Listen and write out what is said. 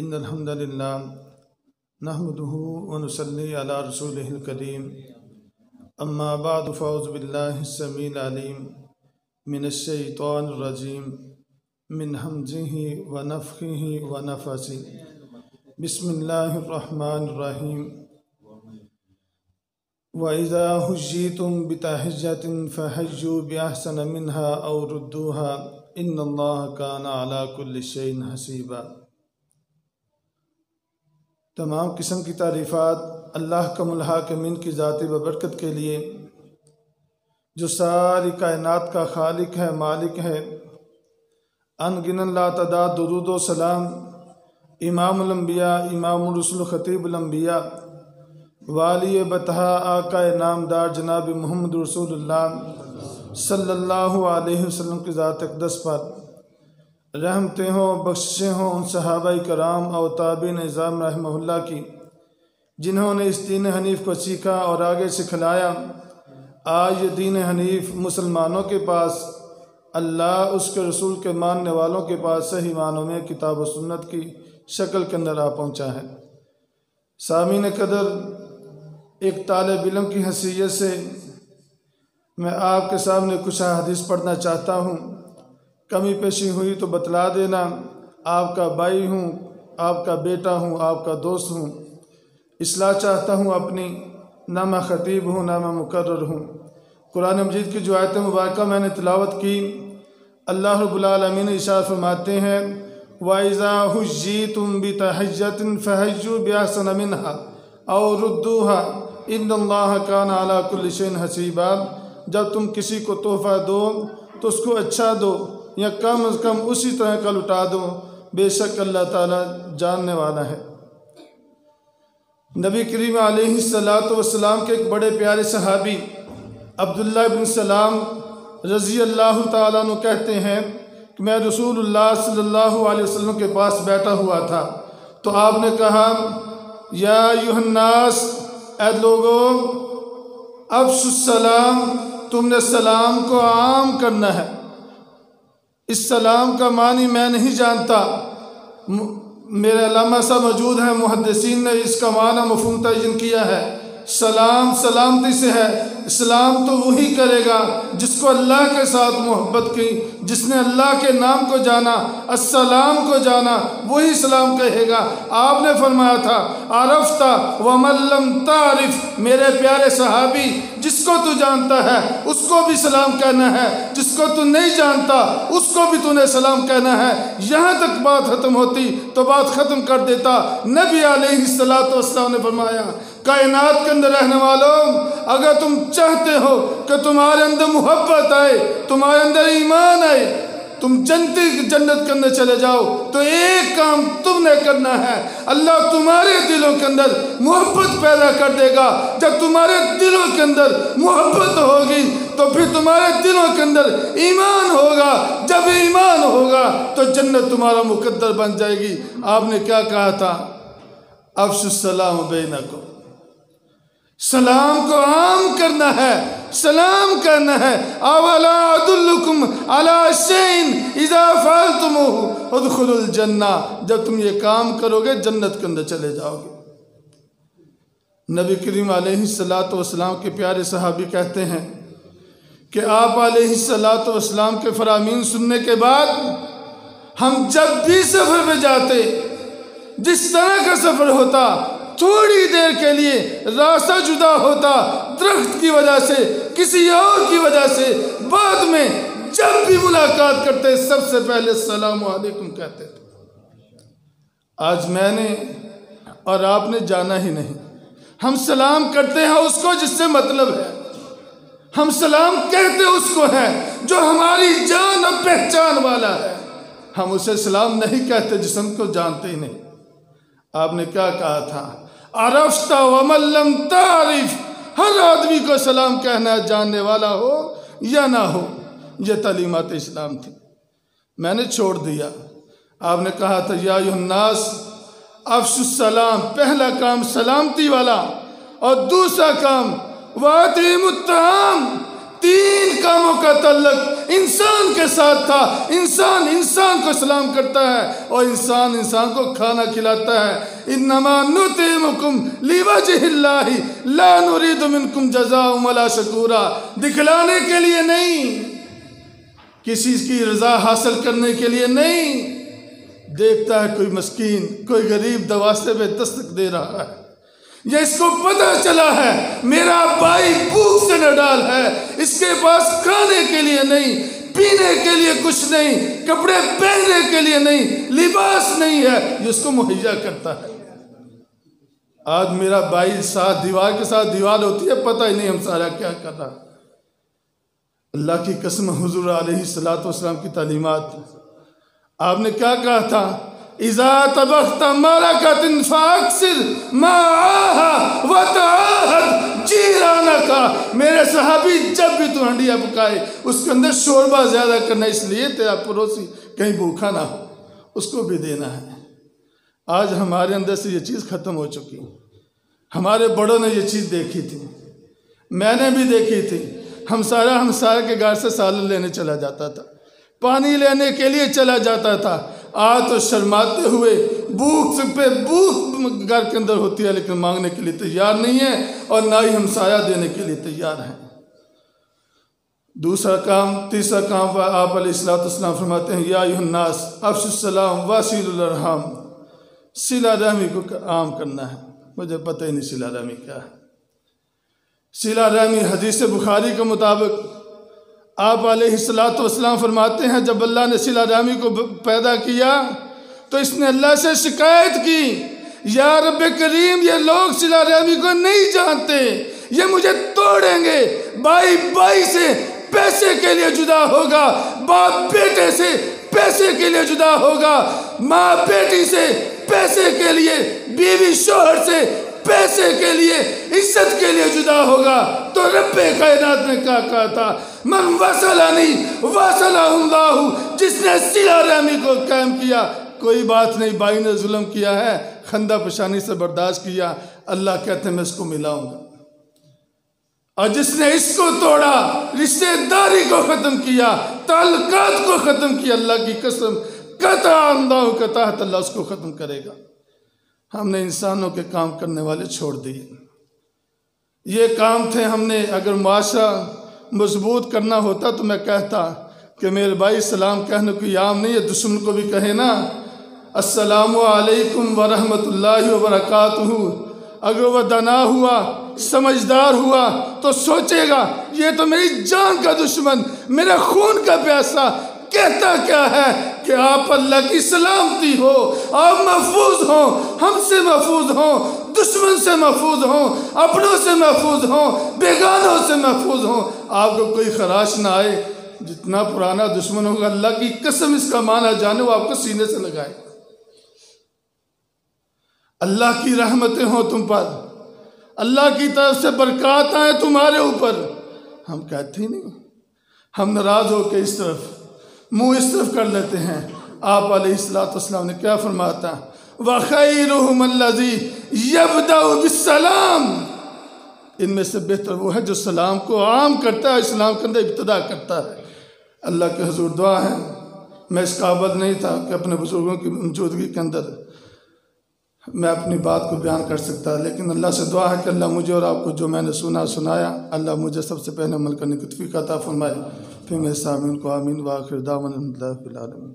إن الحمد لله نحمده ونصلي على رسوله الكريم أما بعد فأعوذ بالله السميع العليم من الشيطان الرجيم من همزه ونفخه ونفثه بسم الله الرحمن الرحيم وإذا حييتم بتحية فحيوا بأحسن منها أو ردوها إن الله كان على كل شيء حسيبا۔ تمام قسم کی تعریفات اللہ کا الحاکمین کی ذات ببرکت کے لیے جو ساری کائنات کا خالق ہے، مالک ہے۔ ان گنن لا تعداد درود و سلام امام الانبیاء، امام الرسل، خطیب الانبیاء، والی بطحا، آقا نامدار جناب محمد رسول اللہ صلی اللہ علیہ وسلم کی ذات اقدس پر رحمتیں ہوں، بخششیں ہوں ان صحابہ کرام اور تابعین اعظام رحمہ اللہ کی جنہوں نے اس دین حنیف کو سیکھا اور آگے سکھلایا۔ آج یہ دین حنیف مسلمانوں کے پاس، اللہ اس کے رسول کے ماننے والوں کے پاس صحیح معنوں میں کتاب و سنت کی شکل کے اندر آ پہنچا ہے۔ سامعین قدر، ایک طالب علم کی حیثیت سے میں آپ کے سامنے کچھ حدیث پڑھنا چاہتا ہوں۔ کمی پیشی ہوئی تو بتلا دینا، آپ کا بھائی ہوں، آپ کا بیٹا ہوں، آپ کا دوست ہوں، اصلاح چاہتا ہوں اپنی، نہ میں خطیب ہوں نہ میں مقرر ہوں۔ قرآن مجید کی جو آیت مبارکہ میں نے تلاوت کی، اللہ رب العالمین ارشاد فرماتے ہیں وَإِذَا حُيِّيتُم بِتَحِيَّةٍ فَحَيُّوا بِأَحْسَنَ مِنْهَا أَوْ رُدُّوهَا إِنَّ اللَّهَ كَانَ عَلَى كُلِّ شَيْءٍ حَسِيبًا۔ جب تم کسی کو تحفہ دو تو اس کو اچھا دو یا کم از کم اسی طرح کا لٹا دو، بے شک اللہ تعالیٰ جاننے والا ہے۔ نبی کریم علیہ السلام کے ایک بڑے پیارے صحابی عبداللہ بن سلام رضی اللہ تعالیٰ عنہ کہتے ہیں کہ میں رسول اللہ صلی اللہ علیہ وسلم کے پاس بیٹھا ہوا تھا تو آپ نے کہا یا ایھا الناس، اے لوگو، افشوا السلام، تم نے سلام کو عام کرنا ہے۔ اس سلام کا معنی میں نہیں جانتا، میرے علامہ صاحب موجود ہیں، محدثین نے اس کا معنی مفہوم تعین کیا ہے۔ سلام سلامتی سے ہے، اسلام تو وہی کرے گا جس کو اللہ کے ساتھ محبت کی، جس نے اللہ کے نام کو جانا، السلام کو جانا، وہی سلام کہے گا۔ آپ نے فرمایا تھا عرفت ومن لم تعرف، میرے پیارے صحابی، جس کو تو جانتا ہے اس کو بھی سلام کہنا ہے، جس کو تو نہیں جانتا اس کو بھی تو نے سلام کہنا ہے۔ یہاں تک بات ختم ہوتی تو بات ختم کر دیتا۔ نبی علیہ السلام نے فرمایا کائنات کے اندر رہنے والوں، اگر تم چاہتے ہو کہ تمہارے اندر محبت آئے، تمہارے اندر ایمان آئے، تم جنت کے اندر چلے جاؤ تو ایک کام تم نے کرنا ہے، اللہ تمہارے دلوں کے اندر محبت پیدا کر دے گا۔ جب تمہارے دلوں کے اندر محبت ہوگی تو پھر تمہارے دلوں کے اندر ایمان ہوگا، جب ایمان ہوگا تو جنت تمہارا مقدر بن جائے گی۔ آپ نے کیا کہا تھا؟ افشوا السلام بینکم، سلام کو عام کرنا ہے، سلام کرنا ہے۔ اولا ادلکم علی شیء اذا فعلتموہ ادخلوا الجنہ، جب تم یہ کام کرو گے جنت کے اندر چلے جاؤ گے۔ نبی کریم علیہ السلام کے پیارے صحابی کہتے ہیں کہ آپ علیہ السلام کے فرامین سننے کے بعد ہم جب بھی سفر پہ جاتے، جس طرح کا سفر ہوتا، تھوڑی دیر کے لیے راستہ جدا ہوتا، درخت کی وجہ سے، کسی اور کی وجہ سے، بعد میں جب بھی ملاقات کرتے سب سے پہلے السلام علیکم کہتے تھے۔ آج میں نے اور آپ نے جانا ہی نہیں، ہم سلام کرتے ہیں اس کو جس سے مطلب ہے، ہم سلام کہتے اس کو ہے جو ہماری جان اور پہچان والا ہے، ہم اسے سلام نہیں کہتے جس ہم کو جانتے ہی نہیں۔ آپ نے کیا کہا تھا؟ عرفت ومن لم تعرف، ہر آدمی کو سلام کہنا، جاننے والا ہو یا نہ ہو۔ یہ تعلیمات اسلام تھی، میں نے چھوڑ دیا۔ آپ نے کہا تھا یا ایھا الناس افشوا السلام، پہلا کام سلامتی والا، اور دوسرا کام وَأَطْعِمُوا الطَّعَامَ، تین کاموں کا تعلق انسان کے ساتھ تھا۔ انسان انسان کو سلام کرتا ہے اور انسان انسان کو کھانا کھلاتا ہے۔ انما نطعمکم لوجہ اللہ لا نرید منکم جزاء ولا شکورا، دکھلانے کے لیے نہیں، کسی کی رضا حاصل کرنے کے لیے نہیں۔ دیکھتا ہے کوئی مسکین، کوئی غریب دروازے پہ دستک دے رہا ہے، یا اس کو پتہ چلا ہے میرا بھائی بھوک سے نڈال ہے، اس کے پاس کھانے کے لیے نہیں، پینے کے لیے کچھ نہیں، کپڑے پہننے کے لیے نہیں، لباس نہیں ہے، یہ اس کو مہیا کرتا ہے۔ آج میرا بھائی ساتھ دیوار کے ساتھ دیوار ہوتی ہے، پتہ ہی نہیں ہم سارا کیا کر رہا۔ اللہ کی قسم، حضور علیہ السلام کی تعلیمات، آپ نے کیا کہا تھا؟ اذا طبخت مرقۃ فاکثر معاها وتعاہد جیرانک، میرے صحابی جب بھی تو ہنڈیا پکائے اس کے اندر شوربہ زیادہ کرنا، اس لیے تیرا پڑوسی کہیں بھوکا نہ ہو، اس کو بھی دینا ہے۔ آج ہمارے اندر سے یہ چیز ختم ہو چکی، ہمارے بڑوں نے یہ چیز دیکھی تھی، میں نے بھی دیکھی تھی۔ ہمسایہ کے گھر سے سالن لینے چلا جاتا تھا، پانی لینے کے لیے چلا جاتا تھا، آج تو شرماتے ہوئے بھوک پہ بھوک گھر کے اندر ہوتی ہے، لیکن مانگنے کے لیے تیار نہیں ہے اور نہ ہی ہمسایہ دینے کے لیے تیار ہیں۔ تیسرا کام آپ علیہ السلام فرماتے ہیں، یا ایھا الناس افشوا السلام واسلوا الارحام، صلہ رحمی کو عام کرنا ہے۔ مجھے پتہ ہی نہیں صلہ رحمی کیا ہے۔ صلہ رحمی حدیث بخاری کے مطابق آپ علیہ السلام فرماتے ہیں، جب اللہ نے صلہ رحمی کو پیدا کیا تو اس نے اللہ سے شکایت کی، یا رب کریم یہ لوگ صلہ رحمی کو نہیں جانتے، یہ مجھے توڑیں گے۔ بھائی بھائی سے پیسے کے لیے جدا ہوگا، باپ بیٹے سے پیسے کے لیے جدا ہوگا، ماں بیٹی سے پیسے کے لیے، بیوی شوہر سے پیسے کے لیے، عزت کے لیے جدا ہوگا۔ تو رب کائنات نے کیا کہا تھا؟ من وصلنی وصلہ اللہ، جس نے صلہ رحمی کو قائم کیا، کوئی بات نہیں، بھائی نے ظلم کیا ہے، خندہ پیشانی سے برداشت کیا، اللہ کہتے ہیں میں اس کو ملاؤں گا۔ اور جس نے اس کو توڑا، رشتہ داری کو ختم کیا، تعلقات کو ختم کیا، اللہ کی قسم قطع اللہ کے تحت اللہ اس کو ختم کرے گا۔ ہم نے انسانوں کے کام کرنے والے چھوڑ دیے، یہ کام تھے۔ ہم نے اگر معاشرہ مضبوط کرنا ہوتا تو میں کہتا کہ میرے بھائی سلام کہنے کوئی عام نہیں ہے، دشمن کو بھی کہے نا السلام علیکم ورحمۃ اللہ وبرکاتہ۔ اگر وہ دانا ہوا، سمجھدار ہوا تو سوچے گا یہ تو میری جان کا دشمن، میرے خون کا پیاسا، کہتا کیا ہے کہ آپ اللہ کی سلامتی ہو، آپ محفوظ ہوں، ہم سے محفوظ ہوں، دشمن سے محفوظ ہوں، اپنوں سے محفوظ ہوں، بیگانوں سے محفوظ ہوں، آپ کو کوئی خراش نہ آئے۔ جتنا پرانا دشمن ہوگا، اللہ کی قسم اس کا معنی جانے، وہ آپ کو سینے سے لگائے۔ اللہ کی رحمتیں ہوں تم پر، اللہ کی طرف سے برکات آئیں تمہارے اوپر۔ ہم کہتے ہی نہیں، ہم ناراض ہو کے اس طرف منہ اس طرف کر لیتے ہیں۔ آپ علیہ السلام نے کیا فرمایا تھا؟ وَخَيْرُهُمْ الَّذِي يَبْدَأُ بِالسَّلَامِ، ان میں سے بہتر وہ ہے جو سلام کو عام کرتا ہے، اسلام کے اندر ابتدا کرتا ہے۔ اللہ کے حضور دعا ہے، میں اس قابل نہیں تھا کہ اپنے بزرگوں کی موجودگی کے اندر میں اپنی بات کو بیان کر سکتا، لیکن اللہ سے دعا ہے کہ اللہ مجھے اور آپ کو جو میں نے سنایا، اللہ مجھے سب سے پہلے عمل کرنے کی توفیق عطا فرمائے۔ پھر میرے سامعین کو آمین، وآخر دعوانا الحمدللہ رب العالمین۔